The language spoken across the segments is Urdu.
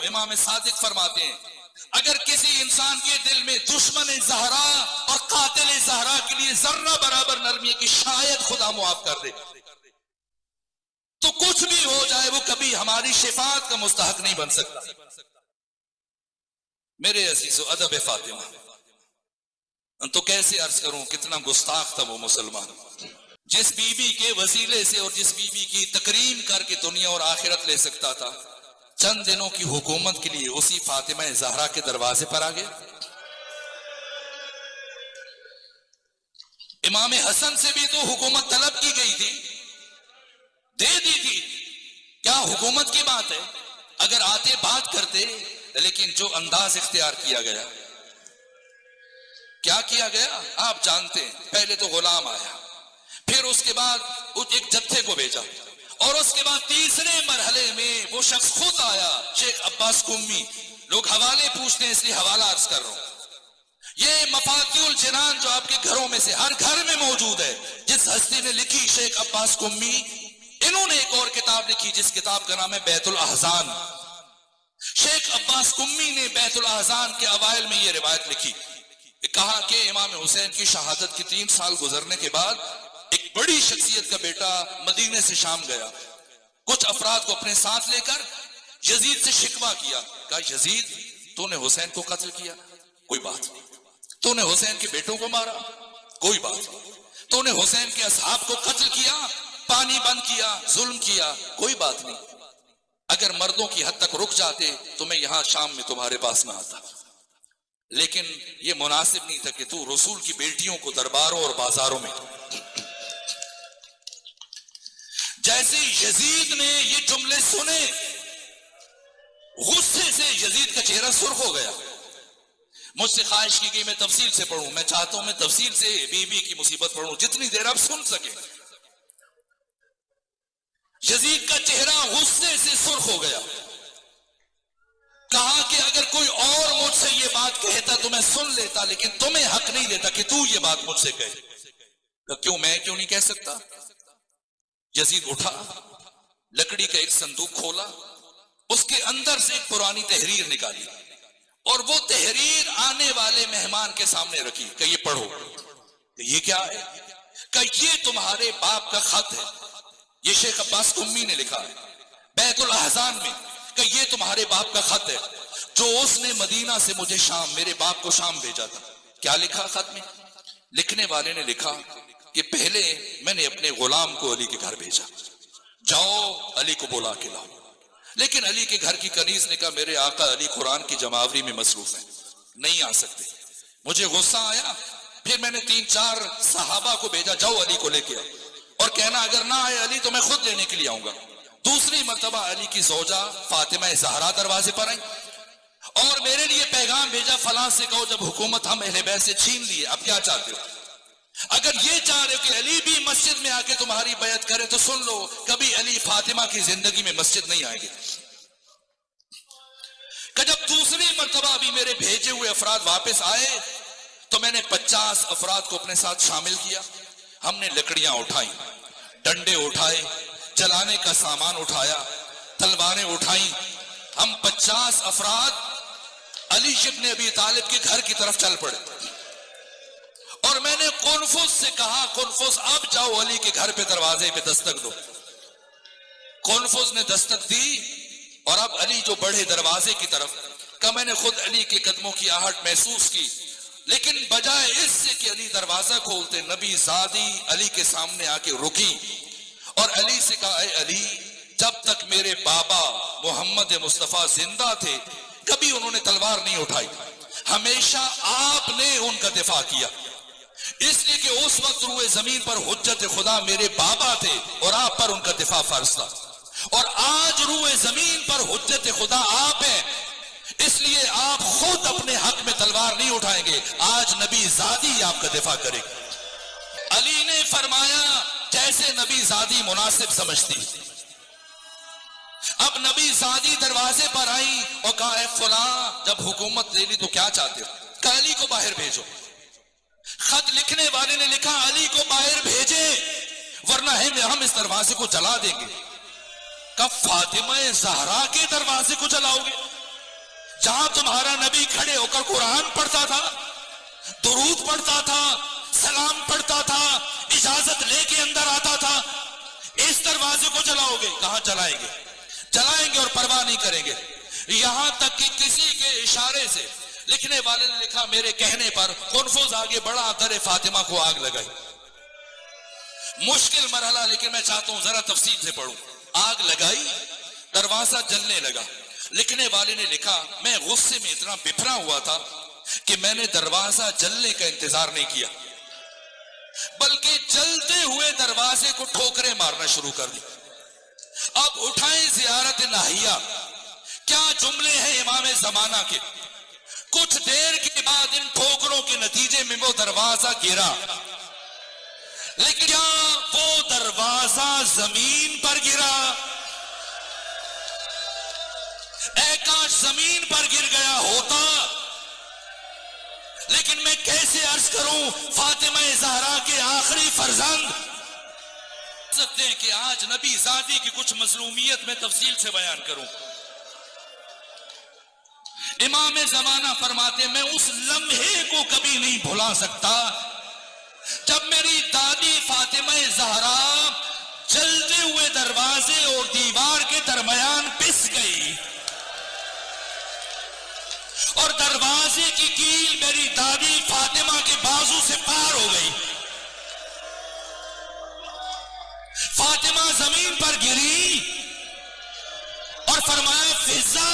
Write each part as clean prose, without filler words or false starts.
امام صادق فرماتے ہیں اگر کسی انسان کے دل میں دشمن زہرا اور قاتل زہرا کے لیے ذرہ برابر نرمی ہے کہ شاید خدا معاف کر دے، تو کچھ بھی ہو جائے وہ کبھی ہماری شفاعت کا مستحق نہیں بن سکتا۔ میرے عزیزو، ادب فاطمہ تو کیسے عرض کروں کتنا گستاخ تھا وہ مسلمان، جس بی بی کے وسیلے سے اور جس بی بی کی تکریم کر کے دنیا اور آخرت لے سکتا تھا، چند دنوں کی حکومت کے لیے اسی فاطمہ زہرا کے دروازے پر آ گیا۔ امام حسن سے بھی تو حکومت طلب کی گئی تھی، دے دی تھی، کیا حکومت کی بات ہے؟ اگر آتے بات کرتے، لیکن جو انداز اختیار کیا گیا، کیا کیا گیا آپ جانتے ہیں۔ پہلے تو غلام آیا، پھر اس کے بعد ایک جتھے کو بھیجا، اور اس کے بعد تیسرے مرحلے میں وہ شخص خود آیا، شیخ عباس قمی۔ لوگ حوالے پوچھتے ہیں اس لیے حوالہ عرض کر رہا ہوں۔ یہ مفاتیح الجنان جو آپ کے گھروں میں سے ہر گھر میں موجود ہے، جس ہستی نے لکھی شیخ عباس قمی، انہوں نے ایک اور کتاب لکھی جس کتاب کا نام ہے بیت الاحزان۔ شیخ عباس قمی نے بیت الاحزان کے اوائل میں یہ روایت لکھی، کہا کہ امام حسین کی شہادت کے 3 سال گزرنے کے بعد ایک بڑی شخصیت کا بیٹا مدینے سے شام گیا، کچھ افراد کو اپنے ساتھ لے کر یزید سے شکوہ کیا، کہا یزید تو نے حسین کو قتل کیا، کوئی بات نہیں، تو نے حسین کے بیٹوں کو مارا، کوئی بات نہیں، تو نے حسین کے اصحاب کو قتل کیا، پانی بند کیا، ظلم کیا، کوئی بات نہیں، اگر مردوں کی حد تک رک جاتے تو میں یہاں شام میں تمہارے پاس نہ آتا، لیکن یہ مناسب نہیں تھا کہ تو رسول کی بیٹیوں کو درباروں اور بازاروں میں۔ جیسے یزید نے یہ جملے سنے، غصے سے یزید کا چہرہ سرخ ہو گیا۔ مجھ سے خواہش کی گئی میں تفصیل سے پڑھوں، میں چاہتا ہوں میں تفصیل سے بی بی کی مصیبت پڑھوں جتنی دیر آپ سن سکیں۔ یزید کا چہرہ غصے سے سرخ ہو گیا، کہا کہ اگر کوئی اور مجھ سے یہ بات کہتا تو میں سن لیتا، لیکن تمہیں حق نہیں دیتا کہ تو یہ بات مجھ سے کہے۔ کیوں میں کیوں نہیں کہہ سکتا؟ یزید اٹھا، لکڑی کا ایک صندوق کھولا، اس کے اندر سے ایک پرانی تحریر نکالی اور وہ تحریر آنے والے مہمان کے سامنے رکھی کہ یہ پڑھو۔ کہ یہ کیا ہے؟ کہ یہ تمہارے باپ کا خط ہے، یہ شیخ عباس قمی نے لکھا ہے بیت الاحزان میں، کہ یہ تمہارے باپ کا خط ہے جو اس نے مدینہ سے مجھے شام، میرے باپ کو شام بھیجا تھا۔ کیا لکھا خط میں؟ لکھنے والے نے لکھا کہ پہلے میں نے اپنے غلام کو علی کے گھر بھیجا، جاؤ علی کو بلا کے لاؤ، لیکن علی کے گھر کی کنیز نے کہا میرے آقا علی قرآن کی جماوری میں مصروف ہیں، نہیں آ سکتے۔ مجھے غصہ آیا، پھر میں نے 3-4 صحابہ کو بھیجا، جاؤ علی کو لے کے آؤ، اور کہنا اگر نہ آئے علی تو میں خود لینے کے لیے آؤں گا۔ دوسری مرتبہ علی کی زوجہ فاطمہ زہرا دروازے پر آئی اور میرے لیے پیغام بھیجا، فلاں سے کہو جب حکومت ہم اہل بیت سے چھین لیے اب کیا چاہتے ہو؟ اگر یہ چاہ رہے ہو کہ علی بھی مسجد میں آ کے تمہاری بیعت کرے تو سن لو، کبھی علی فاطمہ کی زندگی میں مسجد نہیں آئیں گے۔ کہ جب دوسری مرتبہ بھی میرے بھیجے ہوئے افراد واپس آئے تو میں نے 50 افراد کو اپنے ساتھ شامل کیا، ہم نے لکڑیاں اٹھائیں، ڈنڈے اٹھائے، جلانے کا سامان اٹھایا، تلواریں اٹھائیں، ہم 50 افراد علی ابن ابی طالب کے گھر کی طرف چل پڑے، اور میں نے قنفذ سے کہا قنفذ اب جاؤ علی کے گھر پہ دروازے پہ دستک دو۔ قنفذ نے دستک دی اور اب علی جو بڑھے دروازے کی طرف، کہ میں نے خود علی کے قدموں کی آہٹ محسوس کی، لیکن بجائے اس سے کہ علی دروازہ کھولتے، نبی زادی علی کے سامنے آ کے رکی اور علی سے کہا اے علی، جب تک میرے بابا محمد مصطفیٰ زندہ تھے کبھی انہوں نے تلوار نہیں اٹھائی، ہمیشہ آپ نے ان کا دفاع کیا، اس لیے کہ اس وقت روئے زمین پر حجت خدا میرے بابا تھے اور آپ پر ان کا دفاع فرض تھا، اور آج روئے زمین پر حجت خدا آپ ہیں، اس لیے آپ خود اپنے حق میں تلوار نہیں اٹھائیں گے، آج نبی زادی آپ کا دفاع کرے گا۔ علی نے فرمایا جیسے نبی زادی مناسب سمجھتی۔ اب نبی زادی دروازے پر آئی اور کہا اے فلاں جب حکومت لے لی تو کیا چاہتے ہو؟ کہ علی کو باہر بھیجو۔ خط لکھنے والے نے لکھا علی کو باہر بھیجے ورنہ ہم اس دروازے کو جلا دیں گے۔ کہ فاطمہ زہرا کے دروازے کو جلاؤ گے؟ جہاں تمہارا نبی کھڑے ہو کر قرآن پڑھتا تھا، درود پڑھتا تھا، سلام پڑھتا تھا، اجازت لے کے اندر آتا تھا، اس دروازے کو جلاؤ گے؟ کہاں جلائیں گے؟ جلائیں گے اور پرواہ نہیں کریں گے۔ یہاں تک کہ کسی کے اشارے سے لکھنے والے نے لکھا میرے کہنے پر قنفذ آگے بڑھا، در فاطمہ کو آگ لگائی۔ مشکل مرحلہ، لیکن میں چاہتا ہوں ذرا تفصیل سے پڑھوں۔ آگ لگائی، دروازہ جلنے لگا۔ لکھنے والے نے لکھا میں غصے میں اتنا بپھرا ہوا تھا کہ میں نے دروازہ جلنے کا انتظار نہیں کیا، بلکہ جلتے ہوئے دروازے کو ٹھوکریں مارنا شروع کر دی۔ اب اٹھائیں زیارت ناہیہ، کیا جملے ہیں امام زمانہ کے۔ کچھ دیر کے بعد ان ٹھوکروں کے نتیجے میں وہ دروازہ گرا، لیکن کیا وہ دروازہ زمین پر گرا؟ اے کاش زمین پر گر گیا ہوتا، لیکن میں کیسے عرض کروں فاطمہ زہرا کے آخری فرزند سکتے ہیں کہ آج نبی زادی کی کچھ مظلومیت میں تفصیل سے بیان کروں۔ امام زمانہ فرماتے میں اس لمحے کو کبھی نہیں بھلا سکتا جب میری دادی فاطمہ زہرا جلتے ہوئے دروازے اور دیوار کے درمیان پس گئی اور دروازے کی کیل میری دادی فاطمہ کے بازو سے پار ہو گئی۔ فاطمہ زمین پر گری اور فرمایا فضا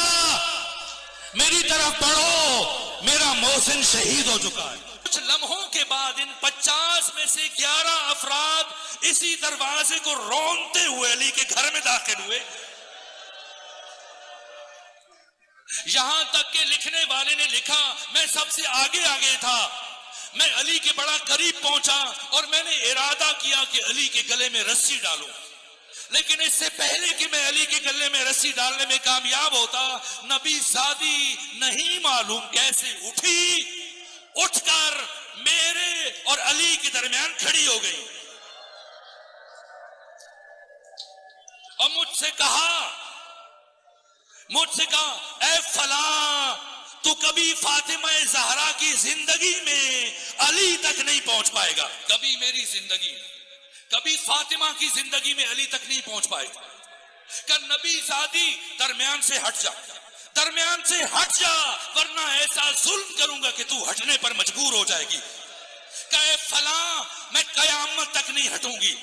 میری طرف بڑھو، میرا محسن شہید ہو چکا ہے۔ کچھ لمحوں کے بعد ان 50 میں سے 11 افراد اسی دروازے کو رونتے ہوئے علی کے گھر میں داخل ہوئے، یہاں تک کہ لکھنے والے نے لکھا میں سب سے آگے آگے تھا، میں علی کے بڑا قریب پہنچا اور میں نے ارادہ کیا کہ علی کے گلے میں رسی ڈالوں، لیکن اس سے پہلے کہ میں علی کے گلے میں رسی ڈالنے میں کامیاب ہوتا، نبی زادی نہیں معلوم کیسے اٹھی، اٹھ کر میرے اور علی کے درمیان کھڑی ہو گئی اور مجھ سے کہا اے فلاں تو کبھی فاطمہ زہرا کی زندگی میں علی تک نہیں پہنچ پائے گا، کبھی میری زندگی میں، کبھی فاطمہ کی زندگی میں علی تک نہیں پہنچ پائے گا۔ کہ نبی زادی درمیان سے ہٹ جا ورنہ ایسا ظلم کروں گا کہ تو ہٹنے پر مجبور ہو جائے گی۔ کہ اے فلاں میں قیامت تک نہیں ہٹوں گی۔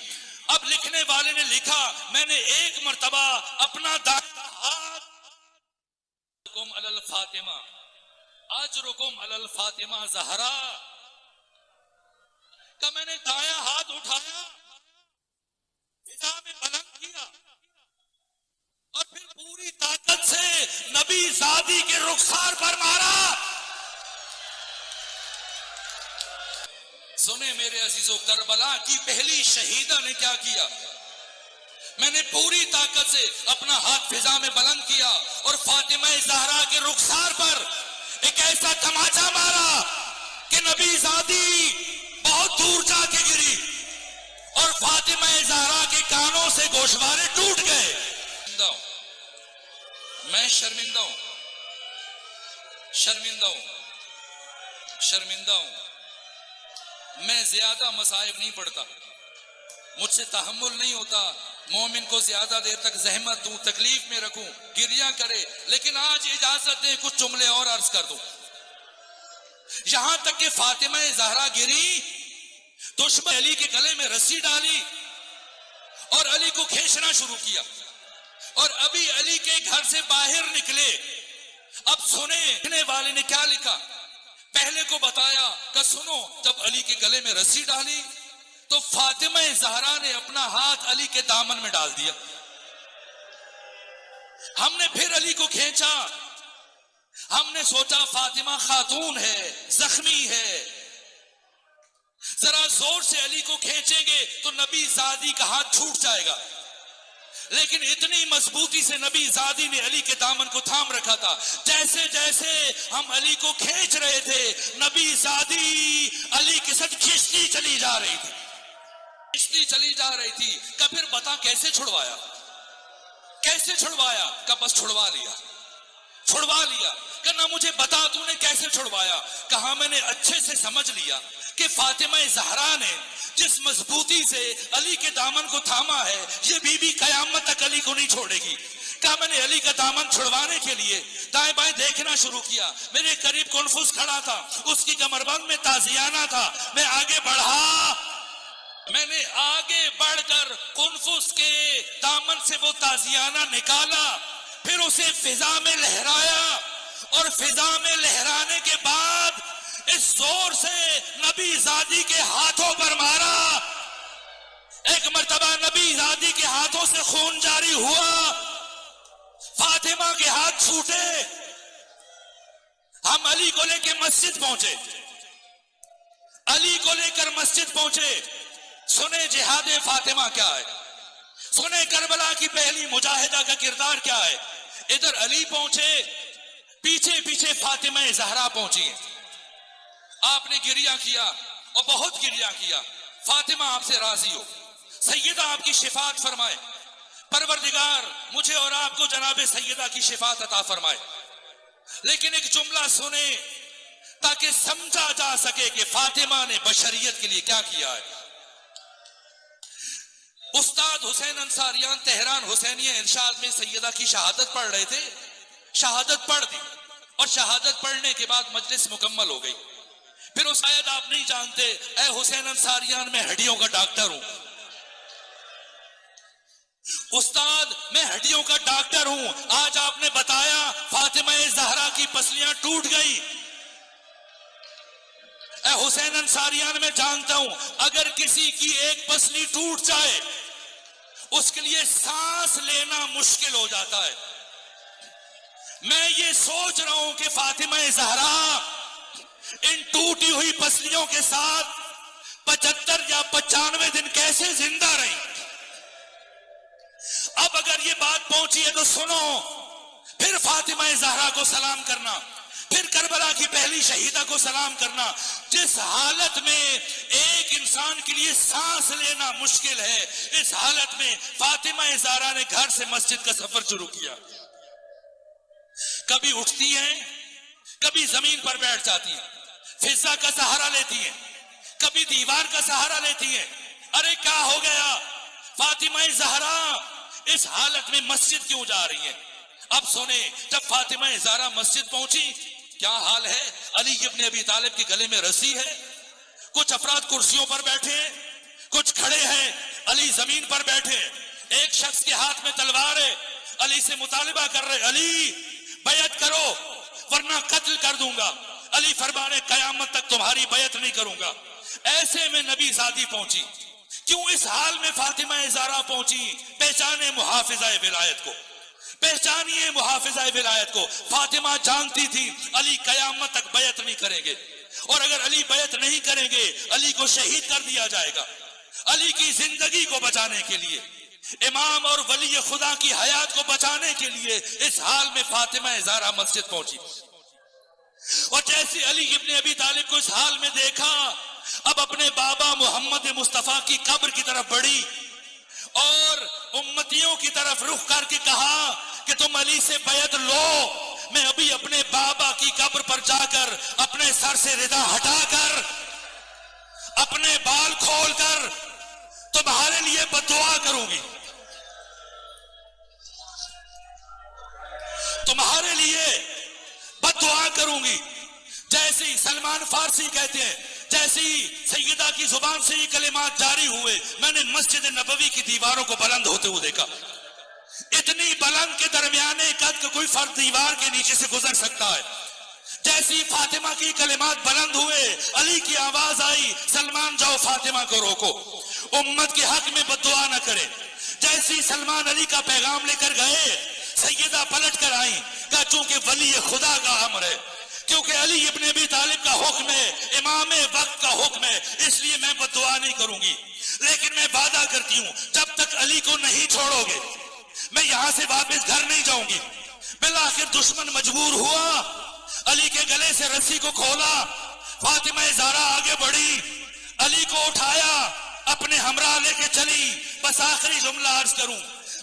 اب لکھنے والے نے لکھا میں نے ایک مرتبہ اپنا ہاتھ اجرکم علی الفاطمہ زہرا کہ میں نے دایاں ہاتھ اٹھایا، فضا میں بلند کیا اور پھر پوری طاقت سے نبی زادی کے رخسار پر مارا۔ سنیں میرے عزیزو، کربلا کی پہلی شہیدہ نے کیا کیا؟ میں نے پوری طاقت سے اپنا ہاتھ فضا میں بلند کیا اور فاطمہ زہرا کے رخسار پر ایک ایسا تماچا مارا کہ نبی زادی بہت دور جا کے گری اور فاطمہ زہرا کے کانوں سے گوشوارے ٹوٹ گئے۔ میں شرمندہ ہوں، میں زیادہ مصائب نہیں پڑھتا، مجھ سے تحمل نہیں ہوتا مومن کو زیادہ دیر تک زحمت دوں، تکلیف میں رکھوں، گریہ کرے، لیکن آج اجازت دیں کچھ جملے اور عرض کر دوں۔ یہاں تک کہ فاطمہ زہرا گری، دشمن علی کے گلے میں رسی ڈالی اور علی کو کھینچنا شروع کیا اور ابھی علی کے گھر سے باہر نکلے۔ اب سنیں لکھنے والے نے کیا لکھا، پہلے کو بتایا کہ سنو جب علی کے گلے میں رسی ڈالی تو فاطمہ زہرا نے اپنا ہاتھ علی کے دامن میں ڈال دیا، ہم نے پھر علی کو کھینچا، ہم نے سوچا فاطمہ خاتون ہے، زخمی ہے، ذرا زور سے علی کو کھینچیں گے تو نبی زادی کا ہاتھ چھوٹ جائے گا، لیکن اتنی مضبوطی سے نبی زادی نے علی کے دامن کو تھام رکھا تھا۔ جیسے جیسے ہم علی کو کھینچ رہے تھے نبی زادی علی کے ساتھ کھینچتی چلی جا رہی تھی کہ پھر بتا کیسے چھڑوایا کہ بس چھڑوا لیا۔ چھڑوا لیا. کہنا مجھے بتا تو نے کیسے چھڑوایا؟ کہا میں نے اچھے سے سمجھ لیا کہ فاطمہ زہرا نے جس مضبوطی سے علی کے دامن کو تھاما ہے یہ بی بی قیامت تک علی کو نہیں چھوڑے گی. کہا میں نے علی کا دامن چھڑوانے کے لیے دائیں بائیں دیکھنا شروع کیا. میرے قریب کنفس کھڑا تھا, اس کی کمربند میں تازیانہ تھا. میں آگے بڑھا, میں نے آگے بڑھ کر کنفس کے دامن سے وہ تازیانہ نکالا, پھر اسے فضا میں لہرایا, اور فضا میں لہرانے کے بعد اس زور سے نبی زادی کے ہاتھوں پر مارا. ایک مرتبہ نبی زادی کے ہاتھوں سے خون جاری ہوا, فاطمہ کے ہاتھ چھوٹے. ہم علی کو لے کے مسجد پہنچے, علی کو لے کر مسجد پہنچے. سنیں جہاد فاطمہ کیا ہے, سنیں کربلا کی پہلی مجاہدہ کا کردار کیا ہے. ادھر علی پہنچے, پیچھے پیچھے فاطمہ زہرا پہنچی ہے. آپ نے گریہ کیا اور بہت گریہ کیا. فاطمہ آپ سے راضی ہو, سیدہ آپ کی شفاعت فرمائے. پروردگار مجھے اور آپ کو جناب سیدہ کی شفاعت عطا فرمائے. لیکن ایک جملہ سنیں تاکہ سمجھا جا سکے کہ فاطمہ نے بشریت کے لیے کیا کیا ہے. استاد حسین انصاریان تہران حسینیہ ارشاد میں سیدہ کی شہادت پڑھ رہے تھے, شہادت پڑھ دی اور شہادت پڑھنے کے بعد مجلس مکمل ہو گئی. پھر اس شاید آپ نہیں جانتے, اے حسین انصاریان میں ہڈیوں کا ڈاکٹر ہوں. استاد میں ہڈیوں کا ڈاکٹر ہوں. آج آپ نے بتایا فاطمہ زہرا کی پسلیاں ٹوٹ گئی. اے حسین انصاریان میں جانتا ہوں اگر کسی کی ایک پسلی ٹوٹ جائے اس کے لیے سانس لینا مشکل ہو جاتا ہے. میں یہ سوچ رہا ہوں کہ فاطمہ زہرا ان ٹوٹی ہوئی پسلیوں کے ساتھ 75 یا 95 دن کیسے زندہ رہی. اب اگر یہ بات پہنچی ہے تو سنو, پھر فاطمہ زہرا کو سلام کرنا, پھر کربلا کی پہلی شہیدہ کو سلام کرنا. جس حالت میں ایک انسان کے لیے سانس لینا مشکل ہے, اس حالت میں فاطمہ زہرا نے گھر سے مسجد کا سفر شروع کیا. کبھی اٹھتی ہیں, کبھی زمین پر بیٹھ جاتی ہیں, فضا کا سہارا لیتی ہیں, کبھی دیوار کا سہارا لیتی ہیں. ارے کیا ہو گیا فاطمہ زہرا اس حالت میں مسجد کیوں جا رہی ہے؟ اب سنیں, جب فاطمہ زہرا مسجد پہنچی کیا حال ہے. علی ابن ابی طالب کے گلے میں رسی ہے, کچھ افراد کرسیوں پر بیٹھے ہیں, کچھ کھڑے ہیں, علی زمین پر بیٹھے. ایک شخص کے ہاتھ میں تلوار ہے, علی سے مطالبہ کر رہے, علی بیعت کرو ورنہ قتل کر دوں گا. علی فرمانے قیامت تک تمہاری بیعت نہیں کروں گا. ایسے میں نبی زادی پہنچی. کیوں اس حال میں فاطمہ زہرا پہنچی؟ پہچانے محافظہ ولایت کو, پہچانیے محافظہ ولایت کو. فاطمہ جانتی تھی علی قیامت تک بیعت نہیں کریں گے, اور اگر علی بیعت نہیں کریں گے علی کو شہید کر دیا جائے گا. علی کی زندگی کو بچانے کے لیے, امام اور ولی خدا کی حیات کو بچانے کے لیے اس حال میں فاطمہ زہرا مسجد پہنچی. اور جیسے علی ابن ابی طالب کو اس حال میں دیکھا, اب اپنے بابا محمد مصطفیٰ کی قبر کی طرف بڑھی اور امتیوں کی طرف رخ کر کے کہا کہ تم علی سے بیعت لو, میں ابھی اپنے بابا کی قبر پر جا کر اپنے سر سے ردا ہٹا کر اپنے بال کھول کر تمہارے لیے بددعا کروں گی, تمہارے لیے بددعا کروں گی. جیسے سلمان فارسی کہتے ہیں, جیسے سیدہ کی زبان سے یہ کلمات جاری ہوئے, میں نے مسجد نبوی کی دیواروں کو بلند ہوتے ہوئے دیکھا. اتنی بلند کے درمیانے قد کوئی فرد دیوار کے نیچے سے گزر سکتا ہے. جیسی فاطمہ کی کلمات بلند ہوئے, علی کی آواز آئی, سلمان جاؤ فاطمہ کو روکو, امت کے حق میں بددعا نہ کرے. جیسی سلمان علی کا پیغام لے کر گئے, سیدہ پلٹ کر آئیں, کہا چونکہ ولی خدا کا امر ہے, کیونکہ علی ابن ابی طالب کا حکم ہے, امام وقت کا حکم ہے, اس لیے میں بددعا نہیں کروں گی. لیکن میں وعدہ کرتی ہوں جب تک علی کو نہیں چھوڑو گے میں یہاں سے واپس گھر نہیں جاؤں گی. بالآخر دشمن مجبور ہوا, علی کے گلے سے رسی کو کھولا, فاطمہ زہرا آگے بڑھی, علی کو اٹھایا, اپنے ہمراہ لے کے چلی. بس آخری جملہ عرض کروں,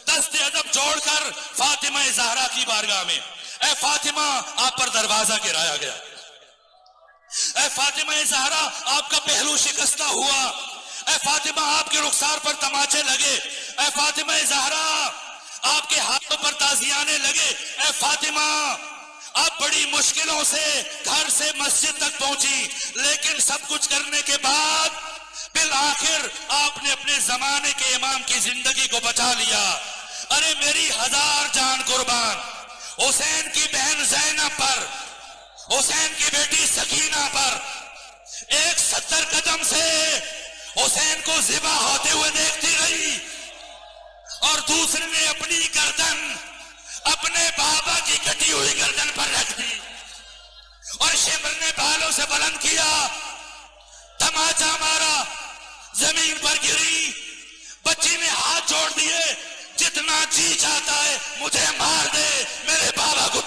دست ادب جوڑ کر فاطمہ زہرا کی بارگاہ میں اے فاطمہ آپ پر دروازہ گرایا گیا، اے فاطمہ زہرا آپ کا پہلو شکستہ ہوا، اے فاطمہ آپ کے رخسار پر تماچے لگے، اے فاطمہ زہرا آپ کے ہاتھوں پر تازیانے لگے، اے فاطمہ آپ بڑی مشکلوں سے گھر سے مسجد تک پہنچی، لیکن سب کچھ کرنے کے بعد بالآخر آپ نے اپنے زمانے کے امام کی زندگی کو بچا لیا۔ ارے میری ہزار جان قربان، حسین کی بہن زینب پر، حسین کی بیٹی سکینہ پر 170 قدم سے حسین کو ذبح ہوتے ہوئے دیکھتی رہی، اور دوسرے نے اپنی گردن اپنے بابا کی کٹی ہوئی گردن پر رکھ دی، اور شمر نے بالوں سے بلند کیا، تماچا مارا، زمین پر گری، بچی نے ہاتھ جوڑ دیے، جتنا جی چاہتا ہے مجھے مار دے، میرے بابا کو